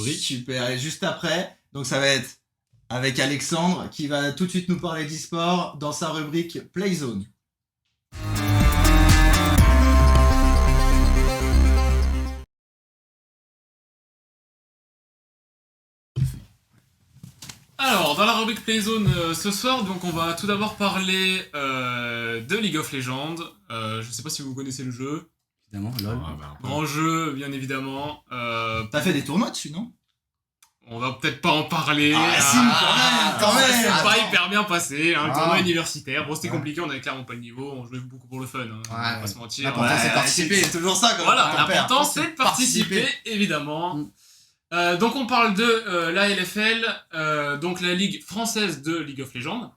rubrique. Super, et juste après, donc ça va être avec Alexandre qui va tout de suite nous parler d'e-sport dans sa rubrique Playzone. Alors, dans la rubrique Playzone ce soir, donc on va tout d'abord parler de League of Legends. Je sais pas si vous connaissez le jeu. Évidemment, lol. Grand jeu, bien évidemment. T'as fait des tournois dessus, non? On va peut-être pas en parler. Si, quand même. C'est pas hyper bien passé, hein, le tournoi Ah. universitaire. Bon, c'était Ouais. compliqué, on avait clairement pas le niveau, on jouait beaucoup pour le fun, hein, on va Ouais. pas se mentir. L'important, c'est participer. C'est toujours ça quand Voilà, on perd. l'important c'est de participer, évidemment. Donc on parle de la LFL, donc la ligue française de League of Legends.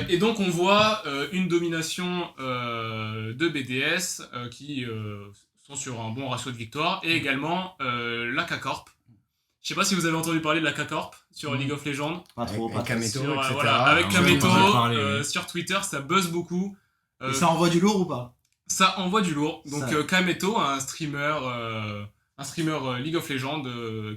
Et donc on voit une domination de BDS qui sont sur un bon ratio de victoire, et également la K-Corp. Je sais pas si vous avez entendu parler de la K-Corp sur League of Legends. Pas trop, Avec pas trop. Kameto, Sur, etc. voilà, avec Ouais, Kameto, j'en ai parlé, sur Twitter, ça buzz beaucoup. Et ça envoie du lourd ou pas? Ça envoie du lourd. Donc Ça. Kameto, un streamer League of Legends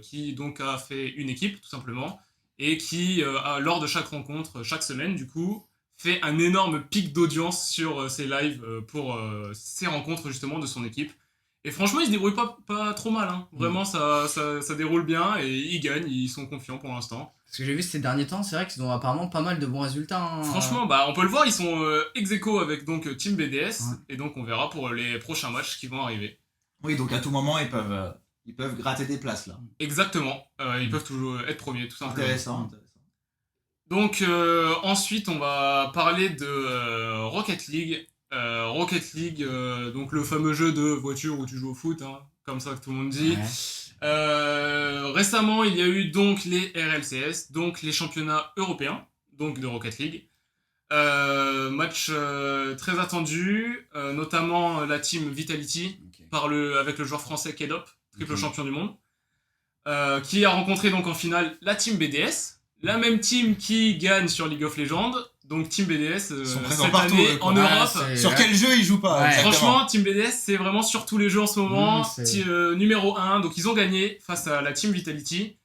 qui donc a fait une équipe tout simplement et qui lors de chaque rencontre, chaque semaine du coup, fait un énorme pic d'audience sur ses lives pour ses rencontres justement de son équipe. Et franchement, ils se débrouillent pas trop mal. Hein. Vraiment, ça déroule bien et ils gagnent, ils sont confiants pour l'instant. Ce que j'ai vu ces derniers temps, c'est vrai qu'ils ont apparemment pas mal de bons résultats. Hein. Franchement, bah, on peut le voir, ils sont ex-aequo avec donc Team BDS, Ouais. et donc on verra pour les prochains matchs qui vont arriver. Oui, donc à tout moment, ils peuvent gratter des places là. Exactement, ils peuvent toujours être premiers, tout simplement. Intéressant. Donc ensuite, on va parler de Rocket League. Rocket League, donc le fameux jeu de voiture où tu joues au foot, hein, comme ça que tout le monde dit. Ouais. Récemment, il y a eu donc les RLCS, donc les championnats européens, donc de Rocket League. Match très attendu, notamment la team Vitality Ok. avec le joueur français Kedop, triple Mhm. champion du monde, qui a rencontré donc en finale la team BDS, la même team qui gagne sur League of Legends. Donc Team BDS Ils sont présents cette partout, année eux, quoi. en Ouais, Europe. c'est- Sur quel jeu ils jouent pas? Ouais. exactement. Franchement, Team BDS, c'est vraiment sur tous les jeux en ce moment. C'est- Numéro 1, donc ils ont gagné face à la Team Vitality.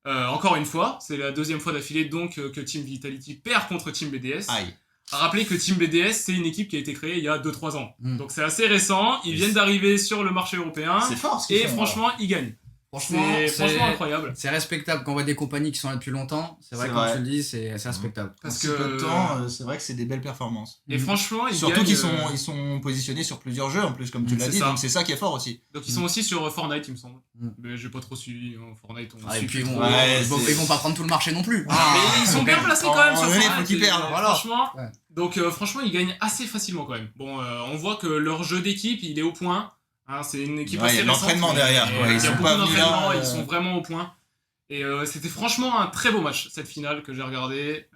Encore une fois, c'est la deuxième fois d'affilée donc que Team Vitality perd contre Team BDS. Aïe. À rappeler que Team BDS, c'est une équipe qui a été créée il y a 2-3 ans. Mm. Donc c'est assez récent, ils viennent d'arriver sur le marché européen. C'est fort ce qu'ils Et font, franchement, ils gagnent. Franchement, C'est c'est franchement incroyable. c'est respectable quand on voit des compagnies qui sont là depuis longtemps. C'est vrai, C'est comme vrai. tu le dis, c'est respectable. Parce Parce que peu de que. temps, c'est vrai que c'est des belles performances. Et franchement, ils Surtout gagnent. qu'ils ils sont positionnés sur plusieurs jeux en plus, comme tu l'as C'est dit, ça. donc c'est ça qui est fort aussi. Donc ils sont aussi sur Fortnite, il me semble. Mm. Mais j'ai pas trop suivi. Hein. Fortnite, on Ah, et suit puis plus ils vont, trop. Ouais, ils vont pas prendre tout le marché non plus. Ah. Mais ils sont bien placés quand même sur Venez, Fortnite. faut qu'ils et, perdent, voilà. Franchement. Ouais. Donc franchement, ils gagnent assez facilement quand même. Bon, on voit que leur jeu d'équipe, il est au point. Hein, c'est une équipe Ouais, assez il y a de récente, l'entraînement mais- derrière, et quoi. Il Ils y a sont beaucoup pas venus là, d'entraînement, ils sont vraiment au point. Et c'était franchement un très beau match, cette finale que j'ai regardé.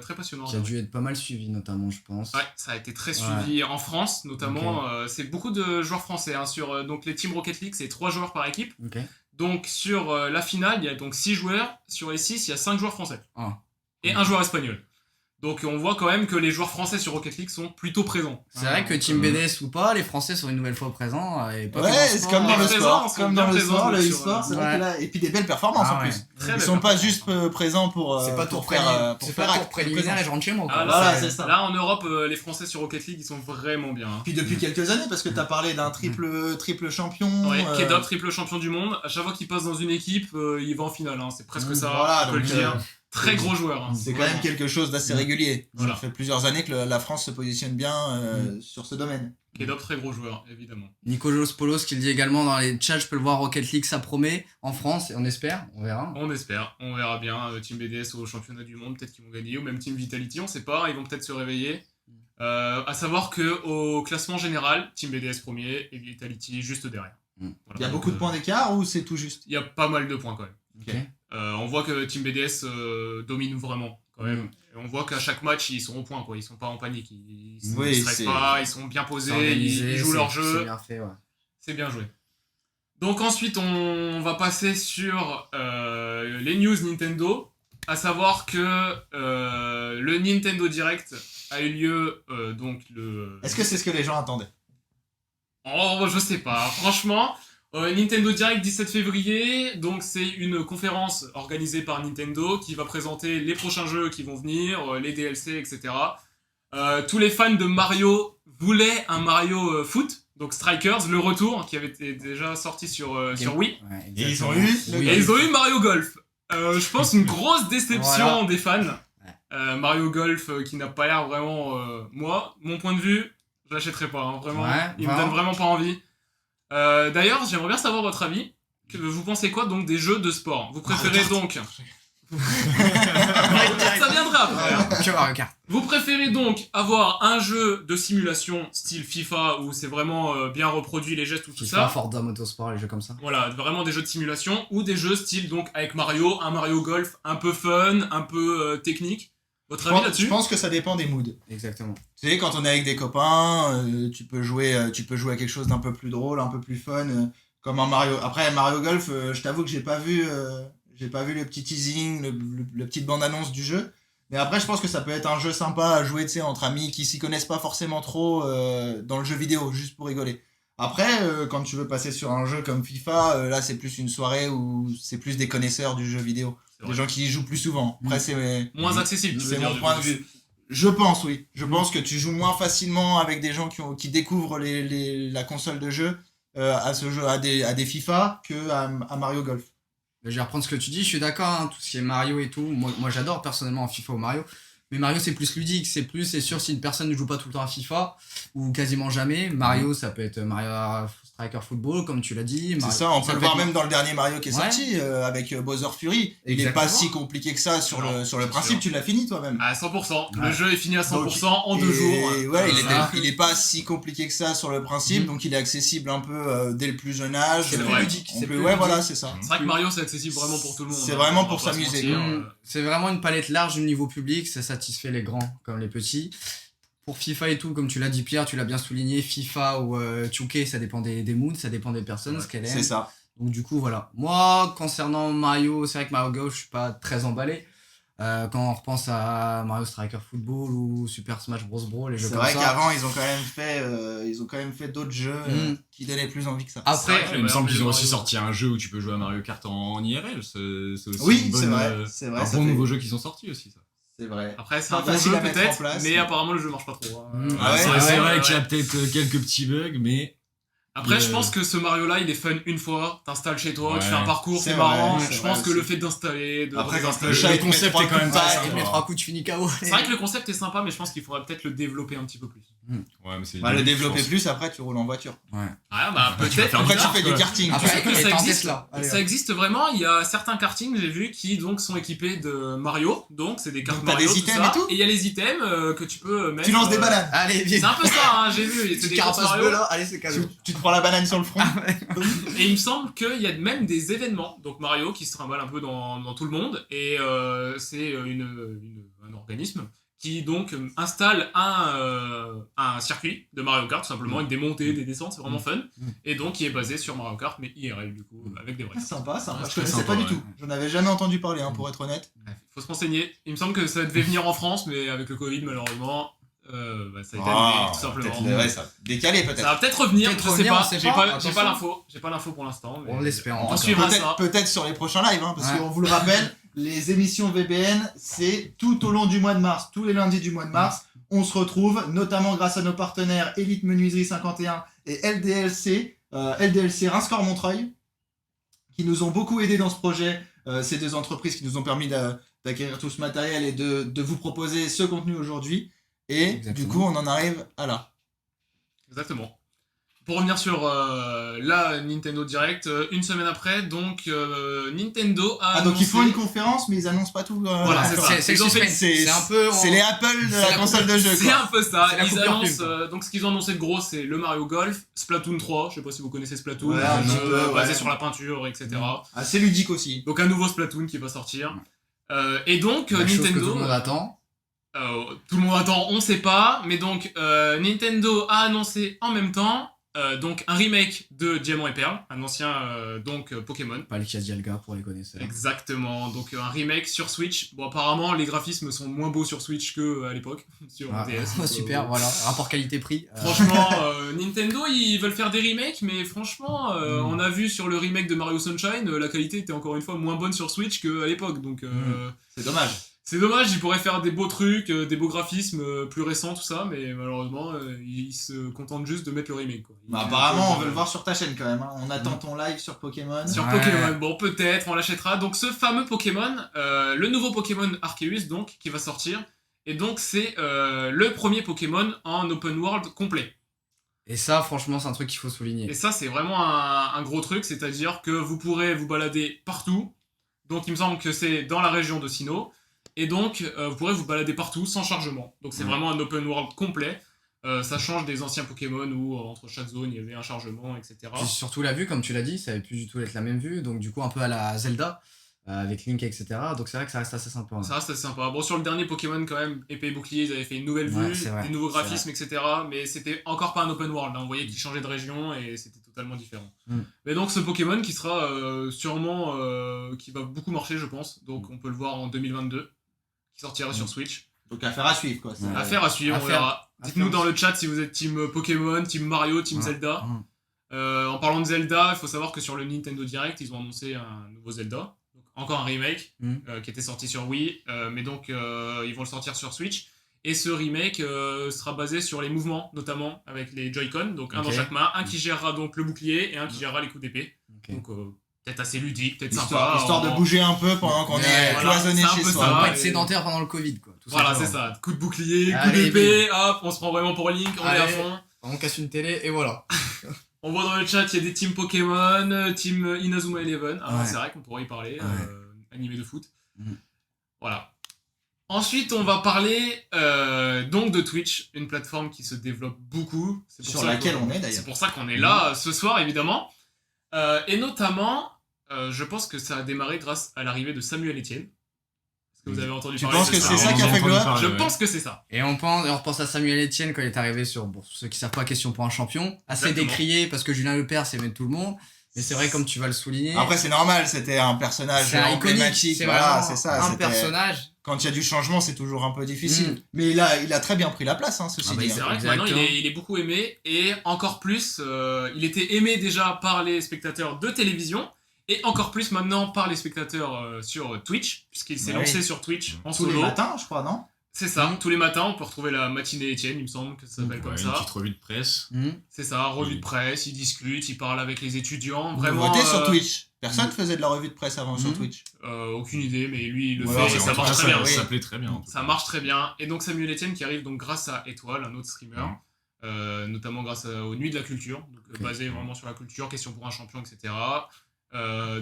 Très passionnant. Qui a dû être pas mal suivi, notamment, je pense. Ouais, ça a été très suivi en France, notamment. C'est beaucoup de joueurs français. Hein, sur donc les Team Rocket League, c'est 3 joueurs par équipe. Ok. Donc sur la finale, il y a donc 6 joueurs. Sur les 6, il y a 5 joueurs français. Ah. Et un joueur espagnol. Donc on voit quand même que les joueurs français sur Rocket League sont plutôt présents. C'est vrai que Team BDS ou pas, les Français sont une nouvelle fois présents. Et pas que Ouais, dans le c'est sport. comme dans Les le présents sport, sont comme bien dans le présents sport, le sur, e-sport, c'est vrai ouais. que là, et puis des belles performances Ah en ouais. plus. Très Ils belle sont pas performance. juste présents pour C'est pas pour tour faire c'est pas tour acte. préliminaire et je rentre chez moi. Ah, Quoi. là, Voilà, c'est- c'est ça. Là en Europe, les Français sur Rocket League, ils sont vraiment bien. Hein. Puis depuis quelques années, parce que t'as parlé d'un triple champion. Ouais, Kedop, triple champion du monde. À chaque fois qu'il passe dans une équipe, il va en finale. Hein. C'est presque ça, Voilà, on peut le donc, dire. Très gros joueur. Hein. C'est quand même quelque chose d'assez régulier. Voilà. Ça fait plusieurs années que la France se positionne bien sur ce domaine. Kedop, très gros joueur, évidemment. Nicolas Polos qui le dit également dans les chats, je peux le voir, Rocket League ça promet en France et on espère, on verra. On espère, on verra bien. Team BDS au championnat du monde, peut-être qu'ils vont gagner. Ou même Team Vitality, on sait pas, ils vont peut-être se réveiller. À savoir que au classement général, Team BDS premier et Vitality juste derrière. Voilà. Il y a beaucoup de points d'écart ou c'est tout juste? Il y a pas mal de points quand même. Ok. On voit que Team BDS domine vraiment quand même. Et on voit qu'à chaque match ils sont au point quoi, ils sont pas en panique, ils Oui, stressent c'est- pas, ils sont bien posés, C'est organisé, ils jouent leur c'est jeu, bien fait, ouais. c'est bien joué. Donc ensuite on va passer sur les news Nintendo, à savoir que le Nintendo Direct a eu lieu donc le... Est-ce que c'est ce que les gens attendaient? Oh je sais pas, franchement Nintendo Direct 17 février, donc c'est une conférence organisée par Nintendo qui va présenter les prochains jeux qui vont venir, les DLC, etc. Tous les fans de Mario voulaient un Mario Foot, donc Strikers, le retour, qui avait été déjà sorti sur Wii. Ouais, Et ils exactement. ont eu Oui. Et ils ont eu Mario Golf. Je pense une grosse déception Voilà. des fans. Mario Golf qui n'a pas l'air vraiment... moi, mon point de vue, je l'achèterai pas, hein, vraiment. Ouais, Il me vraiment. donne vraiment pas envie. D'ailleurs, j'aimerais bien savoir votre avis. Vous pensez quoi donc des jeux de sport? Vous préférez donc... Ça viendra après. Je Mario Kart. Vous préférez donc avoir un jeu de simulation style FIFA où c'est vraiment bien reproduit les gestes, tout FIFA, ça. Forza Motorsport, les jeux comme ça. Voilà, vraiment des jeux de simulation ou des jeux style donc avec Mario, un Mario Golf un peu fun, un peu technique. Votre avis Je là-dessus? pense que ça dépend des moods. Exactement. Tu sais, quand on est avec des copains, tu peux jouer à quelque chose d'un peu plus drôle, un peu plus fun, comme un Mario. Après, Mario Golf, je t'avoue que j'ai pas vu le petit teasing, le petite bande-annonce du jeu. Mais après, je pense que ça peut être un jeu sympa à jouer, tu sais, entre amis qui s'y connaissent pas forcément trop dans le jeu vidéo, juste pour rigoler. Après, quand tu veux passer sur un jeu comme FIFA, là, c'est plus une soirée où c'est plus des connaisseurs du jeu vidéo. C'est Des vrai. gens qui y jouent plus souvent. Après, c'est Moins accessible, tu veux c'est dire, mon du point coup. de vue. Je pense, oui. Je pense que tu joues moins facilement avec des gens qui découvrent la console de jeu à ce jeu, à des FIFA que à Mario Golf. Je vais reprendre ce que tu dis, je suis d'accord, hein, tout ce qui est Mario et tout. Moi j'adore personnellement FIFA ou Mario. Mais Mario c'est plus ludique, c'est sûr si une personne ne joue pas tout le temps à FIFA ou quasiment jamais. Mario ça peut être Mario Striker Football comme tu l'as dit. C'est Mario- ça, on peut le peut voir être- même dans le dernier Mario qui est Ouais. sorti avec Bowser Fury. Il est pas Exactement. si compliqué que ça sur Non, le c'est principe, sûr. tu l'as fini toi-même. À 100%. Le Ouais. jeu est fini à 100% en Et 2 jours. Ouais, ça. il est pas si compliqué que ça sur le principe, Mhm. donc il est accessible un peu dès le plus jeune âge. C'est Euh, vrai. ludique, on c'est peut- plus ouais, ludique. voilà, c'est ça. C'est vrai que Mario c'est accessible vraiment pour tout le monde. C'est hein, vraiment on va pour pas se s'amuser, mentir, Mm. C'est vraiment une palette large du niveau public, ça satisfait les grands comme les petits. Pour FIFA et tout, comme tu l'as dit Pierre, tu l'as bien souligné, FIFA ou 2K, ça dépend des moods, ça dépend des personnes, Ouais, ce qu'elles C'est aiment. ça. Donc du coup, voilà. Moi, concernant Mario, c'est vrai que Mario Golf, je suis pas très emballé. Quand on repense à Mario Striker Football ou Super Smash Bros. Brawl, les jeux C'est comme vrai ça. qu'avant, ils ont quand même fait d'autres jeux qui donnaient plus envie que ça. Après, C'est vrai que Il me semble qu'ils ont aussi Mario. sorti un jeu où tu peux jouer à Mario Kart en IRL. C'est aussi Oui, une bonne, c'est vrai, c'est vrai, un ça bon fait- nouveau jeu qu'ils ont sorti aussi. Ça. C'est vrai. Après c'est Pas un bon facile jeu à mettre en peut-être, place, mais mais- apparemment le jeu marche pas trop. hein. Mm. Ah ouais, c'est vrai ouais, qu'il y a ouais. peut-être quelques petits bugs, mais Après, je Le- pense que ce Mario-là, il est fun une fois. T'installes chez toi, tu Ouais. fais un parcours, C'est c'est vrai, marrant. c'est Je vrai pense que aussi. le fait d'installer, de Après, quand désinstaller- le chat, le il te met concept trois est quand coups même de pas patte, ça. il met 3 coups, tu finis KO. C'est vrai que le concept est sympa, mais je pense qu'il faudrait peut-être le développer un petit peu plus. ouais, mais c'est Bah, le je développer pense. plus, après, tu roules en voiture. Ah bah peut-être. Après, tu bizarre, fais du quoi. karting. Après, Tu sais que ça et en existe. Tesla. Allez, Ça existe vraiment, il y a certains kartings, j'ai vu, qui donc sont équipés de Mario, donc c'est des cartes Donc, t'as Mario, des tout items ça, et tout il y a les items que tu peux mettre. Tu lances des bananes. Allez, viens. C'est un peu ça, hein, j'ai vu, c'est Petite des cartes carapace Mario. bleue là, allez, c'est cadeau. Tu te prends la banane sur le front. Et il me semble qu'il y a même des événements, donc Mario qui se trimballe un peu dans tout le monde, et c'est un organisme qui donc installe un circuit de Mario Kart, tout simplement, avec des montées, des descentes, c'est vraiment fun, et donc qui est basé sur Mario Kart, mais IRL du coup, avec des vrais. Ah, sympa, sympa. Ouais, Je c'est connaissais sympa, pas du ouais. tout. J'en avais jamais entendu parler, pour être honnête. Bref, faut se renseigner. Il me semble que ça devait venir en France, mais avec le Covid, malheureusement, ça a été annulé, tout simplement. Ouais, ça décalé Ça peut-être. va peut-être revenir, Peut-être je sais revenir, pas, on sait j'ai pas, pas, j'ai attention. pas l'info, j'ai pas l'info pour l'instant. mais On l'espère, en On tout cas. suivra ça. Peut-être sur les prochains lives, parce Ouais. qu'on vous le rappelle, les émissions VBN, c'est tout au long du mois de mars, tous les lundis du mois de mars. On se retrouve, notamment grâce à nos partenaires Elite Menuiserie 51 et LDLC Rinscore Montreuil, qui nous ont beaucoup aidés dans ce projet. Ces deux entreprises qui nous ont permis d'acquérir tout ce matériel et de vous proposer ce contenu aujourd'hui. Et Exactement. du coup, on en arrive à là. Exactement. Pour revenir sur la Nintendo Direct, une semaine après, donc Nintendo a Ah, donc ils font annoncé- une conférence, mais ils annoncent pas tout. Voilà, c'est ça. C'est le Ils ont fait- suspense. C'est C'est un peu. C'est les Apple de C'est la la console de jeu, C'est quoi. un peu ça. C'est la Ils coupure annoncent pub. donc ce qu'ils ont annoncé de gros, c'est le Mario Golf, Splatoon 3. Je sais pas si vous connaissez Splatoon, Ouais, un un petit jeu peu, basé ouais. sur la peinture, etc. Assez ludique aussi. Donc un nouveau Splatoon qui va sortir. Et donc La chose que Nintendo, tout le monde attend. tout le monde attend, on sait pas, mais donc Nintendo a annoncé en même temps donc un remake de Diamant et Perle, un ancien Pokémon. Pas le cas Dialga pour les connaisseurs. Exactement, donc un remake sur Switch. Bon, apparemment, les graphismes sont moins beaux sur Switch qu'à l'époque, sur DS. Donc, Super, voilà, rapport qualité-prix. Franchement, Nintendo, ils veulent faire des remakes, mais franchement, on a vu sur le remake de Mario Sunshine, la qualité était encore une fois moins bonne sur Switch qu'à l'époque, donc C'est dommage. c'est dommage, ils pourraient faire des beaux trucs, des beaux graphismes plus récents, tout ça, mais malheureusement, ils se contentent juste de mettre le remake, quoi. Bah, apparemment, on veut le voir sur ta chaîne quand même. Hein. On attend ton live sur Pokémon. Sur Ouais. Pokémon, bon peut-être, on l'achètera. Donc ce fameux Pokémon, le nouveau Pokémon Arceus donc, qui va sortir. Et donc c'est le premier Pokémon en open world complet. Et ça, franchement, c'est un truc qu'il faut souligner. Et ça c'est vraiment un gros truc, c'est-à-dire que vous pourrez vous balader partout. Donc il me semble que c'est dans la région de Sinnoh. Et donc vous pourrez vous balader partout sans chargement. Donc c'est vraiment un open world complet. Ça change des anciens Pokémon où entre chaque zone il y avait un chargement, etc. Puis surtout la vue, comme tu l'as dit, ça avait plus du tout être la même vue, donc du coup un peu à la Zelda, avec Link, etc. Donc c'est vrai que ça reste assez sympa. Ouais. Ça reste assez sympa. Bon, sur le dernier Pokémon, quand même, épée et bouclier, ils avaient fait une nouvelle vue, Ouais, c'est vrai, des nouveaux c'est graphismes, etc. Mais c'était encore pas un open world. Là. On voyait qu'ils changeaient de région et c'était totalement différent. Mais donc, ce Pokémon qui sera sûrement. Qui va beaucoup marcher, je pense. Donc, on peut le voir en 2022, qui sortira sur Switch. Donc affaire à suivre quoi. Ouais. Affaire à suivre, on Affaire- verra. Dites-nous dans le chat si vous êtes team Pokémon, team Mario, team Ouais. Zelda. En parlant de Zelda, il faut savoir que sur le Nintendo Direct, ils ont annoncé un nouveau Zelda. Donc, encore un remake qui était sorti sur Wii, mais donc ils vont le sortir sur Switch. Et ce remake sera basé sur les mouvements, notamment avec les Joy-Con, donc un dans Ok. chaque main, un qui gérera donc le bouclier et un qui gérera les coups d'épée. Ok. Donc peut-être assez ludique, peut-être Histoire, sympa. histoire de bouger un peu pendant qu'on Ouais, est voilà, cloisonné c'est un chez peu soi. ça. On va et- être sédentaire pendant le Covid, quoi. Tout Voilà, c'est simplement. ça. Coup de bouclier, coup Allez, d'épée, hop, on se prend vraiment pour Link, on est à Allez. fond. On casse une télé et voilà. On voit dans le chat, il y a des teams Pokémon, team Inazuma Eleven. Ah, Ouais. c'est vrai qu'on pourrait y parler. Animé de foot. Mhm. Voilà. Ensuite, on va parler donc de Twitch, une plateforme qui se développe beaucoup. C'est pour Sur ça laquelle que- on est C'est d'ailleurs. pour ça qu'on est là ce soir, évidemment. Et notamment, je pense que ça a démarré grâce à l'arrivée de Samuel Etienne. Est-ce que vous avez entendu Tu parler penses de que ça c'est ça qui a fait gloire Je pense que c'est ça. Et on repense à Samuel Etienne quand il est arrivé sur, bon, pour ceux qui savent pas, Question pour un champion, assez Exactement. décrié parce que Julien Lepers aimait tout le monde. Mais c'est vrai, comme tu vas le souligner, Après c'est normal, c'était un personnage c'est un iconique, emblématique. c'est Voilà, vraiment c'est ça. un c'était- personnage. Quand il y a du changement, c'est toujours un peu difficile. Mm. Mais il a très bien pris la place, hein, ceci Ah bah, dit. C'est hein. vrai que maintenant Exactement. il est beaucoup aimé et encore plus, il était aimé déjà par les spectateurs de télévision et encore plus maintenant par les spectateurs sur Twitch puisqu'il s'est Bah lancé oui. sur Twitch en Tous les solo. matins, je crois, non? C'est ça, Mhm. tous les matins on peut retrouver la matinée Étienne, il me semble que ça s'appelle comme Une ça. petite revue de presse. C'est ça, revue de Mhm. presse, il discute, il parle avec les étudiants, vraiment. Nouveauté sur Twitch. Personne faisait de la revue de presse avant sur Mm. Twitch. Aucune idée, mais lui il le Ouais, fait ouais, et en ça tout marche cas, très bien. oui. Ça plaît très bien. en tout Ça cas. marche très bien. Et donc Samuel Etienne qui arrive donc grâce à Étoile, un autre streamer, notamment grâce aux Nuits de la Culture, donc, Ok. basé vraiment sur la culture, question pour un champion, etc.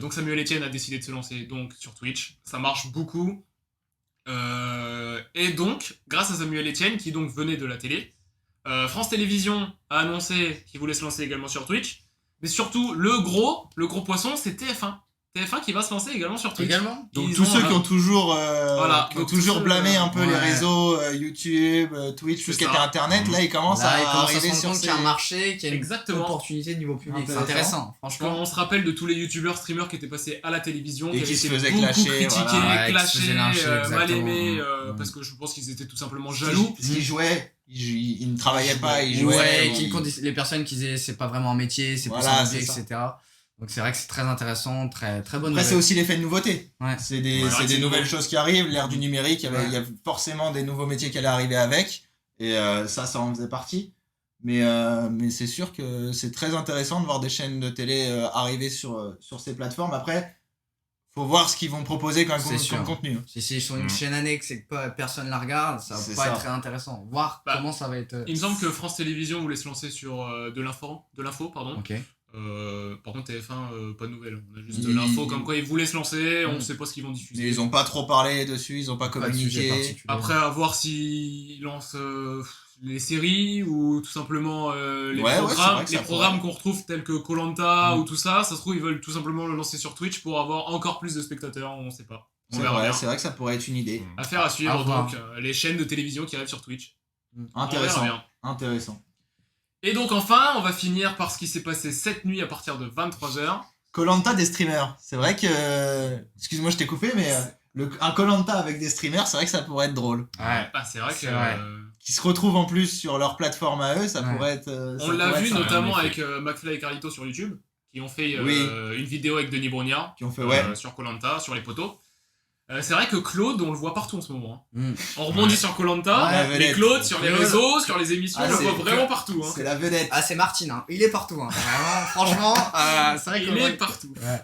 Donc Samuel Etienne a décidé de se lancer donc sur Twitch. Ça marche beaucoup. Et donc, grâce à Samuel Etienne, qui donc venait de la télé, France Télévisions a annoncé qu'il voulait se lancer également sur Twitch. Mais surtout, le gros poisson, c'est TF1. TF1 qui va se lancer également sur Twitch. Également. Donc Ils tous ont ceux un- qui ont toujours, Voilà, donc tous ceux, blâmé un peu les ouais. réseaux, YouTube, Twitch, tout C'est ce qui ça. était Internet, là ils commencent Là, il à commence à se arriver rendre sur compte ces... qu'il y a un marché, qu'il y a une Exactement. opportunité de niveau public. C'est Intéressant. intéressant, Quand franchement. on se rappelle de tous les youtubeurs, streamers qui étaient passés à la télévision, Et qui qui avaient se été faisaient beaucoup clasher, critiqués, voilà. Ouais, qui se clashés, faisaient lyncher, mal exactement. aimés, Mm. parce que je pense qu'ils étaient tout simplement Jaloux. jaloux. Parce qu'ils jouaient, ils ne travaillaient pas, ils jouaient. Ouais, ils- les personnes qui disaient c'est pas vraiment un métier, c'est Voilà, plus un hobby, c'est ça. etc. Donc c'est vrai que c'est très intéressant, très bonne Après c'est nouvelle. aussi l'effet de nouveauté. Ouais. C'est des, Ouais, c'est c'est des nouvelles nouveau. choses qui arrivent, l'ère du numérique, Ouais. il y a forcément des nouveaux métiers qui allaient arriver avec, et ça en faisait partie. Mais c'est sûr que c'est très intéressant de voir des chaînes de télé arriver sur ces plateformes. Après, faut voir ce qu'ils vont proposer comme C'est sûr. contenu. Si c'est sur une Mm. chaîne annexe et que personne la regarde, ça va C'est pas ça. être très intéressant. Voir Bah, comment ça va être. Il me semble que France Télévisions voulait se lancer sur de l'info, pardon. Ok. Par contre TF1, pas de nouvelles. On a juste de Ils- l'info comme quoi ils voulaient se lancer, on Mm. sait pas ce qu'ils vont diffuser. Mais ils ont pas trop parlé dessus, ils ont pas Pas de sujet communiqué. particulier. Après, à voir s'ils lancent les séries ou tout simplement les Ouais, ouais, c'est programmes, vrai que les ça programmes pourrait. qu'on retrouve tels que Koh-Lanta Mm. ou tout ça. Ça se trouve, ils veulent tout simplement le lancer sur Twitch pour avoir encore plus de spectateurs, on sait pas. On C'est verra vrai, bien. c'est vrai que ça pourrait être une idée. Affaire à suivre, À voir. donc les chaînes de télévision qui arrivent sur Twitch. On Intéressant, verra bien. intéressant. Et donc enfin, on va finir par ce qui s'est passé cette nuit à partir de 23h. Koh-Lanta des streamers. C'est vrai que. Excuse-moi, je t'ai coupé, mais un Koh-Lanta avec des streamers, c'est vrai que ça pourrait être drôle. Ouais. Ah, c'est vrai C'est que... vrai. Qui se retrouvent en plus sur leur plateforme à eux, ça Ouais. pourrait être. On l'a vu ça, notamment en avec effet. McFly et Carlito sur YouTube, qui ont fait Oui. une vidéo avec Denis Brognard Qui ont fait, ouais. sur Koh-Lanta, sur les poteaux. C'est vrai que Claude, on le voit partout en ce moment. Mm. On rebondit Ouais. sur Koh-Lanta, Ouais, mais vedette. Claude sur les Claude. réseaux, sur les émissions, Ah, on le c'est- voit vraiment partout. Hein. C'est la vedette. Ah, c'est Martine, hein. Il est partout. Hein. Vraiment, franchement, c'est vrai Il est partout. Ouais.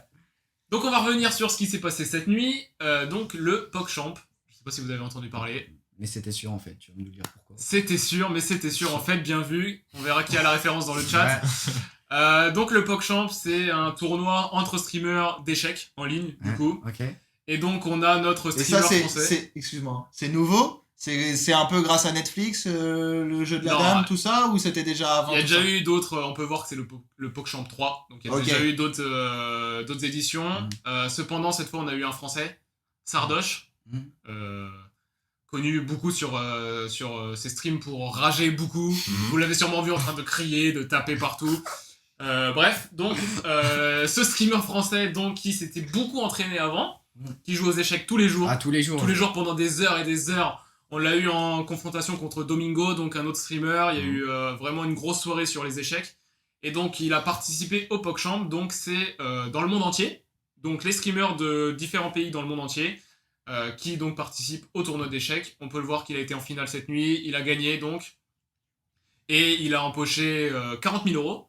Donc on va revenir sur ce qui s'est passé cette nuit. Donc le PogChamp, je sais pas si vous avez entendu parler. Mais c'était sûr en fait, tu vas nous dire pourquoi. C'était sûr, mais c'était sûr en fait, bien vu. On verra qui a la référence dans le chat. Donc le PogChamp, c'est un tournoi entre streamers d'échecs en ligne, du Ouais. coup. Ok. Et donc on a notre Et streamer ça, français. excuse-moi, c'est nouveau. C'est un peu grâce à Netflix, le jeu de la Non, dame, ouais. tout ça, ou c'était déjà avant Il y a tout déjà ça eu d'autres, on peut voir que c'est le PogChamp 3, donc il y a Ok. déjà eu d'autres éditions. Cependant, cette fois, on a eu un français, Sardoche, Mm. connu beaucoup sur ses streams pour rager beaucoup. Vous l'avez sûrement vu en train de crier, de taper partout. Bref, donc ce streamer français donc, qui s'était beaucoup entraîné avant, qui joue aux échecs tous les jours. Ah, tous les jours. Tous les jours pendant des heures et des heures. On l'a eu en confrontation contre Domingo, donc un autre streamer. Il y a eu vraiment une grosse soirée sur les échecs. Et donc il a participé au PogChamp, donc c'est dans le monde entier. Donc les streamers de différents pays dans le monde entier qui donc participent au tournoi d'échecs. On peut le voir qu'il a été en finale cette nuit, il a gagné donc. Et il a empoché 40 000 euros.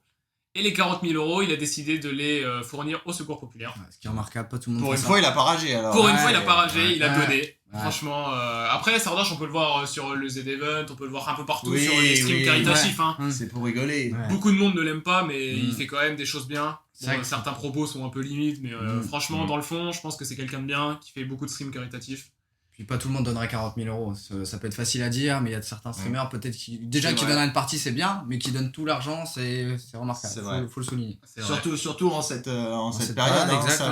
Et les 40 000 euros, il a décidé de les fournir au secours populaire. Ouais, ce qui est remarquable, pas tout le monde Pour fait une ça. fois, il a pas ragé alors. Pour une Ouais, fois, il a pas ragé, ouais, il a ouais. donné. Ouais. Franchement, après, Sardoche, on peut le voir sur le Z-Event, on peut le voir un peu partout Oui, sur les streams oui, caritatifs. Hein. C'est pour rigoler. Ouais. Beaucoup de monde ne l'aime pas, mais Mm. il fait quand même des choses bien. C'est Bon, vrai que- certains propos sont un peu limites, mais franchement, Mm. dans le fond, je pense que c'est quelqu'un de bien, qui fait beaucoup de streams caritatifs. Puis pas tout le monde donnerait 40 000 euros. Ça peut être facile à dire, mais il y a certains streamers peut-être déjà C'est qui vrai. donnent une partie, c'est bien, mais qui donnent tout l'argent, c'est remarquable. C'est vrai. Faut le souligner. C'est vrai. Surtout en cette cette période, période, hein, exact, ça ouais.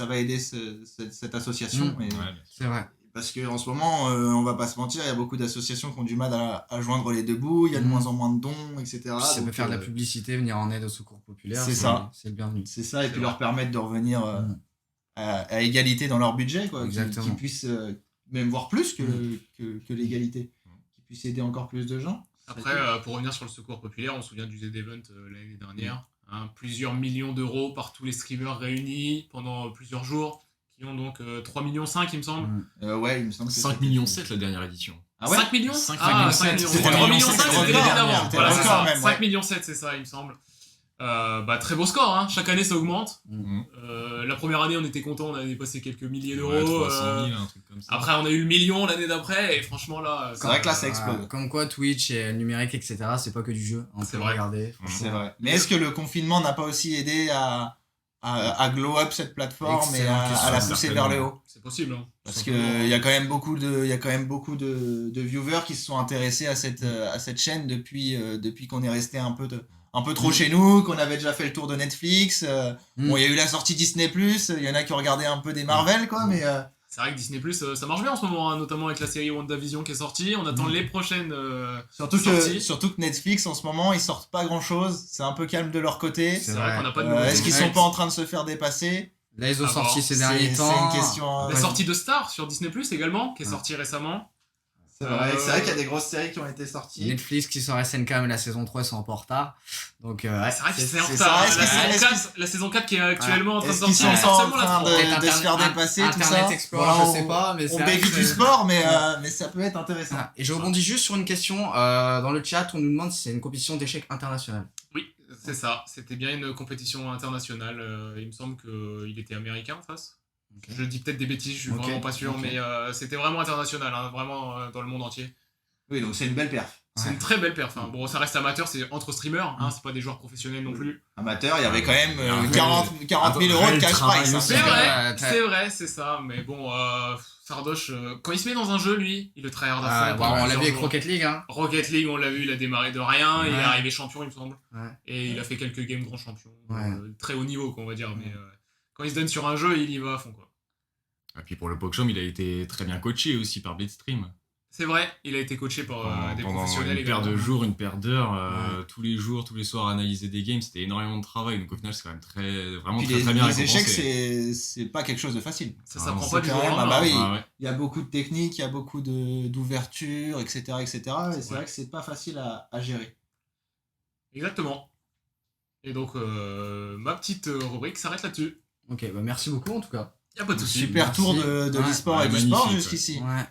va aider cette association. Mm. Et- Ouais. C'est vrai. Parce qu'en ce moment, on va pas se mentir, il y a beaucoup d'associations qui ont du mal à joindre les deux bouts, il y a de Mm. moins en moins de dons, etc. Puis ça peut Donc, faire de la publicité, venir en aide au secours populaire. C'est ça. C'est le bienvenu. c'est ça, et C'est puis vrai. leur permettre de revenir Mm. à égalité dans leur budget, quoi, Exactement. qu'ils puissent même voir plus Mm. que l'égalité, qu'ils puissent aider encore plus de gens. Après, pour revenir sur le secours populaire, on se souvient du Z-Event l'année dernière. Hein, plusieurs millions d'euros par tous les streamers réunis pendant plusieurs jours, qui ont donc 3,5 millions, il me semble. Ouais, il me semble que 5 c'était- millions 7 la dernière édition. Ah ouais 5 millions 5 Ah, millions 5 7. millions. C'était 3 3 millions millions 5, sept, c'était c'était l'année la d'avant. dernière, Voilà, c'était c'est le record ça. même, 5 ouais. millions 7, c'est ça, il me semble. Très beau score, hein. Chaque année ça augmente. Mm. La première année on était content, on avait dépassé quelques milliers d'euros. Ouais, 300 000, un truc comme ça. Après on a eu le million l'année d'après, et franchement là, C'est vrai que là, ça explose. Comme quoi, Twitch et le numérique, etc., c'est pas que du jeu. On C'est peut vrai. regarder. C'est vrai. Mais est-ce que le confinement n'a pas aussi aidé à glow up cette plateforme et Excellente à la question, pousser certainement. vers le haut? c'est possible. Hein. Parce qu'il y a quand même beaucoup de viewers qui se sont intéressés à cette chaîne depuis qu'on est resté un peu trop chez nous, qu'on avait déjà fait le tour de Netflix. Bon, il y a eu la sortie Disney+, il y en a qui ont regardé un peu des Marvel, quoi, mais C'est vrai que Disney Plus ça marche bien en ce moment, hein, notamment avec la série WandaVision qui est sortie. On attend les prochaines. surtout sorties. que Netflix, en ce moment, ils sortent pas grand-chose. C'est un peu calme de leur côté. C'est C'est vrai vrai. qu'on n'a pas de nouveaux. Est-ce qu'ils sont pas en train de se faire dépasser? Là, ils ont Ah sorti bon, ces derniers C'est temps. une question... La sortie de Star sur Disney Plus également, qui est Ouais. sortie récemment. C'est vrai qu'il y a des grosses séries qui ont été sorties. Netflix qui sort SNK, mais la saison 3 ils sont un peu en retard. Donc, Ouais, c'est vrai que c'est en c'est retard. ça. Est-ce La qu'ils sont- saison est-ce 4, la saison 4 qui est actuellement en train de Est-ce qu'ils sortir. sont pas en seulement la train 3. Peut-être de se faire dépasser, tout Internet ça? Explorer, Voilà, je sais pas, mais On c'est vrai bévit que du c'est- sport, mais ça peut être intéressant. Ah, et je rebondis juste sur une question. Dans le chat, on nous demande si c'est une compétition d'échecs internationale. Oui, c'est ça. C'était bien une compétition internationale. Il me semble qu'il était américain en face. Ok. Je dis peut-être des bêtises, je suis Ok, vraiment pas sûr, ok. mais c'était vraiment international, hein, vraiment dans le monde entier. Oui, donc c'est une belle perf. C'est Ouais. une très belle perf. Hein. Bon, ça reste amateur, c'est entre streamers, hein, Mm. c'est pas des joueurs professionnels non plus. Amateur, il y avait quand même Un 40 000 euros de réel cash travail prize. hein. aussi. C'est Ouais, vrai, ouais. c'est vrai, c'est ça. Mais bon, Sardoche, quand il se met dans un jeu, lui, il le tryhard à Ah, fond. bon, pendant on l'a vu plusieurs avec jours. Rocket League. Hein. Rocket League, on l'a vu, il a démarré de rien, il est Ouais. arrivé champion, il me semble. Ouais. Et il a fait quelques games grand champion. Ouais. Très haut niveau, quoi, on va dire. Mais quand il se donne sur un jeu, il y va à fond, quoi. Et puis pour le PogChamp, il a été très bien coaché aussi par Blitzstream. C'est vrai, il a été coaché par des Pendant professionnels une paire également. de jours, une paire d'heures, Ouais. tous les jours, tous les soirs, analyser des games, c'était énormément de travail. Donc au final, c'est quand même vraiment Puis très très bien les échecs, récompensé. c'est pas quelque chose de facile. Ça Ah, s'apprend c'est pas du quand jour au même, ah lendemain. bah oui. Ah ouais. Il y a beaucoup de techniques, il y a beaucoup d'ouverture, etc., etc. Et c'est Ouais. vrai que c'est pas facile à gérer. Exactement. Et donc, ma petite rubrique s'arrête là-dessus. Ok, bah merci beaucoup en tout cas. Y a pas de souci. Super Merci. tour de Ouais. l'e-sport Ouais, et du magnifique, sport ouais. jusqu'ici. Ouais.